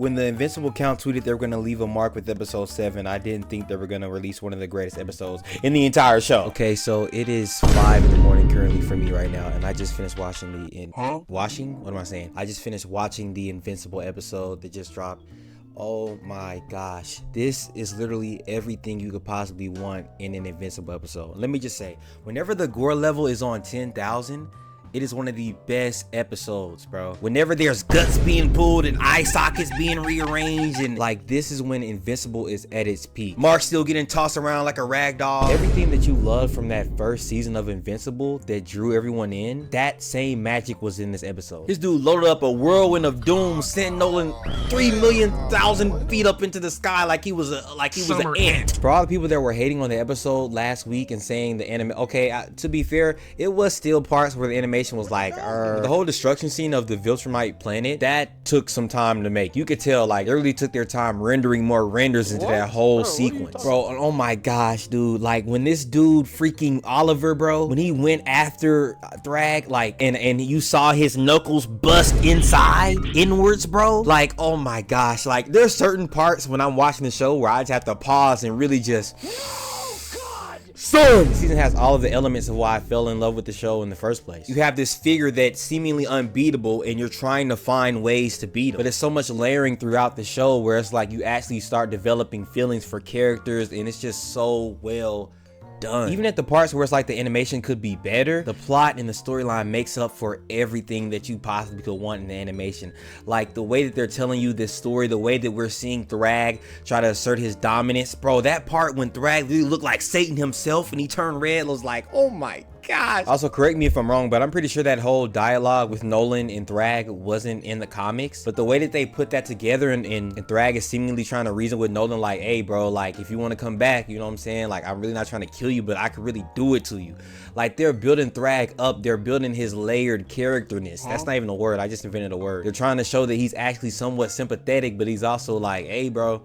When the Invincible count tweeted they were going to leave a mark with episode 7, I didn't think they were going to release one of the greatest episodes in the entire show. Okay, so it is 5 in the morning currently for me right now, and I just finished watching I just finished watching the Invincible episode that just dropped. Oh my gosh, this is literally everything you could possibly want in an Invincible episode. Let me just say, whenever the gore level is on 10,000, it is one of the best episodes, bro. Whenever there's guts being pulled and eye sockets being rearranged, and like, this is when Invincible is at its peak. Mark still getting tossed around like a rag doll. Everything that you loved from that first season of Invincible that drew everyone in, that same magic was in this episode. This dude loaded up a whirlwind of doom, sent Nolan 3,000,000 feet up into the sky like he was an ant. For all the people that were hating on the episode last week and saying the anime, okay, to be fair, it was still parts where the animation was like, the whole destruction scene of the Viltrumite planet, that took some time to make. You could tell, like, they really took their time rendering more renders into that whole sequence. Bro, oh my gosh, dude. Like, when this dude freaking Oliver, bro, when he went after Thragg, like, and you saw his knuckles bust inwards, bro. Like, oh my gosh. Like, there's certain parts when I'm watching the show where I just have to pause and really just... Son! The season has all of the elements of why I fell in love with the show in the first place. You have this figure that's seemingly unbeatable and you're trying to find ways to beat him. But there's so much layering throughout the show where it's like you actually start developing feelings for characters, and it's just so well done. Even at the parts where it's like the animation could be better, the plot and the storyline makes up for everything that you possibly could want in the animation. Like the way that they're telling you this story, the way that we're seeing Thragg try to assert his dominance. Bro, that part when Thragg really looked like Satan himself and he turned red was like, oh my gosh. Also, correct me if I'm wrong, but I'm pretty sure that whole dialogue with Nolan and Thragg wasn't in the comics. But the way that they put that together, and Thragg is seemingly trying to reason with Nolan like, hey bro, like if you want to come back, you know what I'm saying? Like, I'm really not trying to kill you, but I could really do it to you. Like, they're building Thragg up. They're building his layered characterness. That's not even a word. I just invented a word. They're trying to show that he's actually somewhat sympathetic, but he's also like, hey bro,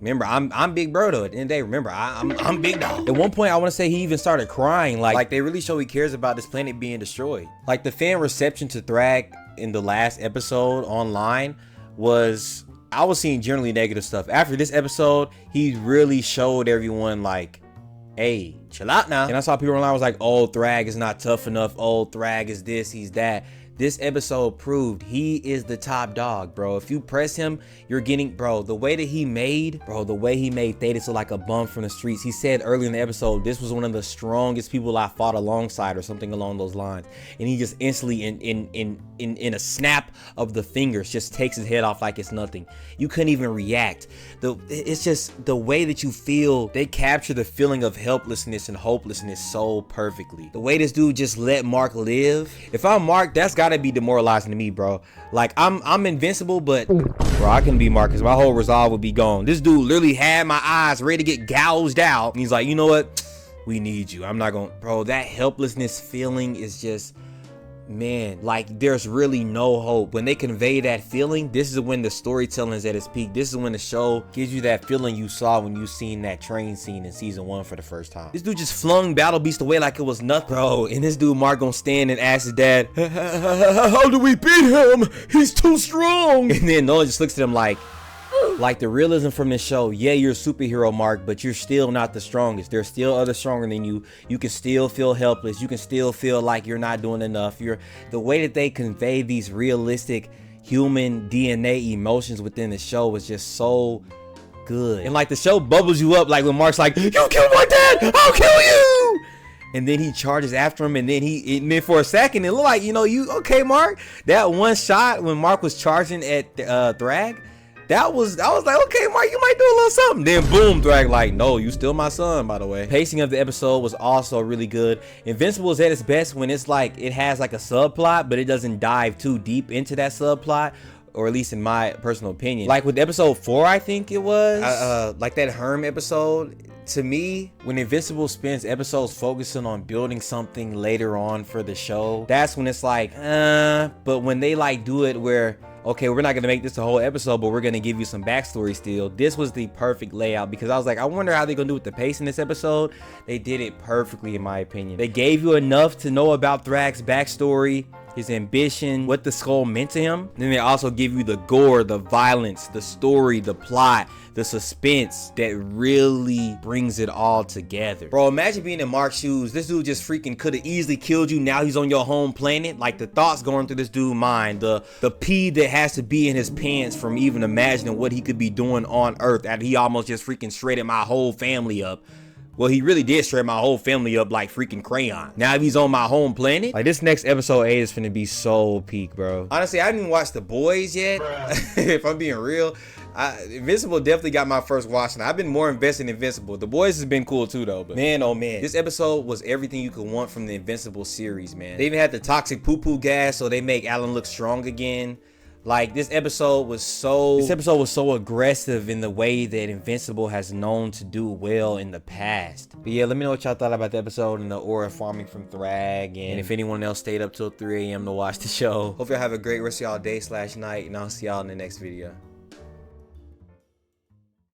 remember, I'm big bro though. At the end of the day, remember, I'm big dog. At one point, I want to say he even started crying. Like they really show he cares about this planet being destroyed. Like, the fan reception to Thragg in the last episode online was, I was seeing generally negative stuff. After this episode, he really showed everyone like, hey, chill out now. And I saw people online was like, oh, Thragg is not tough enough. Oh, Thragg is this, he's that. This episode proved he is the top dog, bro. If you press him, you're getting, bro, the way he made Thetis look like a bum from the streets. He said earlier in the episode, this was one of the strongest people I fought alongside or something along those lines. And he just instantly, in a snap of the fingers, just takes his head off like it's nothing. You couldn't even react. It's just the way that you feel. They capture the feeling of helplessness and hopelessness so perfectly. The way this dude just let Mark live. If I'm Mark, that's gotta be demoralizing to me, bro. Like, I'm invincible, but bro, I couldn't be Mark because my whole resolve would be gone. This dude literally had my eyes ready to get gouged out, and he's like, you know what, we need you. I'm not gonna, bro. That helplessness feeling is just, man, like, there's really no hope. When they convey that feeling, this is when the storytelling is at its peak. This is when the show gives you that feeling you saw when you seen that train scene in season 1 for the first time. This dude just flung Battle Beast away like it was nothing, bro. And this dude Mark gonna stand and ask his dad, how do we beat him? He's too strong. And then Nolan just looks at him like the realism from this show, yeah, you're a superhero, Mark, but you're still not the strongest. There's still others stronger than you. You can still feel helpless. You can still feel like you're not doing enough. The way that they convey these realistic human DNA emotions within the show was just so good. And like, the show bubbles you up, like when Mark's like, you killed my dad, I'll kill you. And then he charges after him, and then for a second it looked like, you okay, Mark? That one shot when Mark was charging at Thragg, I was like, okay, Mark, you might do a little something. Then boom, Thragg like, no, you still my son, by the way. Pacing of the episode was also really good. Invincible is at its best when it's like, it has like a subplot, but it doesn't dive too deep into that subplot, or at least in my personal opinion. Like with episode 4, I think it was, like that Herm episode. To me, when Invincible spends episodes focusing on building something later on for the show, that's when it's like, but when they like do it where, okay, we're not gonna make this a whole episode, but we're gonna give you some backstory still. This was the perfect layout, because I was like, I wonder how they're gonna do with the pace in this episode. They did it perfectly, in my opinion. They gave you enough to know about Thragg's backstory his ambition, what the skull meant to him. Then they also give you the gore, the violence, the story, the plot, the suspense that really brings it all together. Bro, imagine being in Mark's shoes. This dude just freaking could have easily killed you. Now he's on your home planet. Like, the thoughts going through this dude's mind, the pee that has to be in his pants from even imagining what he could be doing on Earth after he almost just freaking shredded my whole family up. Well, he really did shred my whole family up like freaking crayon. Now if he's on my home planet, like, this next episode 8 is finna be so peak, bro. Honestly, I didn't watch The Boys yet. If I'm being real, Invincible definitely got my first watch, and I've been more invested in Invincible. The Boys has been cool too, though. But man, oh man, this episode was everything you could want from the Invincible series, man. They even had the toxic poo-poo gas, so they make Alan look strong again. Like, this episode was so aggressive in the way that Invincible has known to do well in the past. But yeah, let me know what y'all thought about the episode and the aura farming from Thragg, and if anyone else stayed up till 3 a.m. to watch the show. Hope y'all have a great rest of y'all day / night, and I'll see y'all in the next video.